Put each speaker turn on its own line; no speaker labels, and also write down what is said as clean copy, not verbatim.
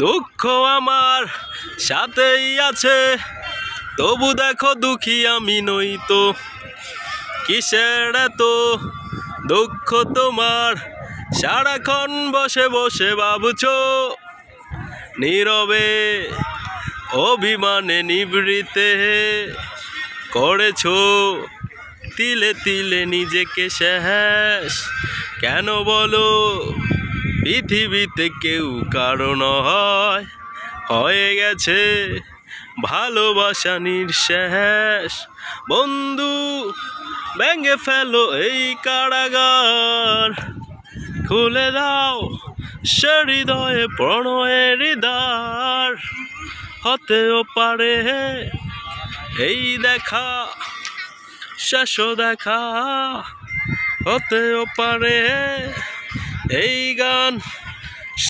দুঃখ আমার সাথেই আছে, তবু দেখো দুঃখী আমি নই তো। কিসের এত দুঃখ তোমার, সারাক্ষণ বসে বসে ভাবছো। নীরবে অভিমানে নিবৃতে করেছো তিলে তিলে নিজেকে শেষ। কেন বলো পৃথিবীতে কেউ কারণ হয়ে গেছে ভালোবাসা নিঃশেষ। বন্ধু ভেঙে ফেলো এই কারাগার, খুলে দাও সে হৃদয়ে প্রণয়ের দ্বার। হতেও পারে এই দেখা শেষ দেখা, হতেও পারে এই গান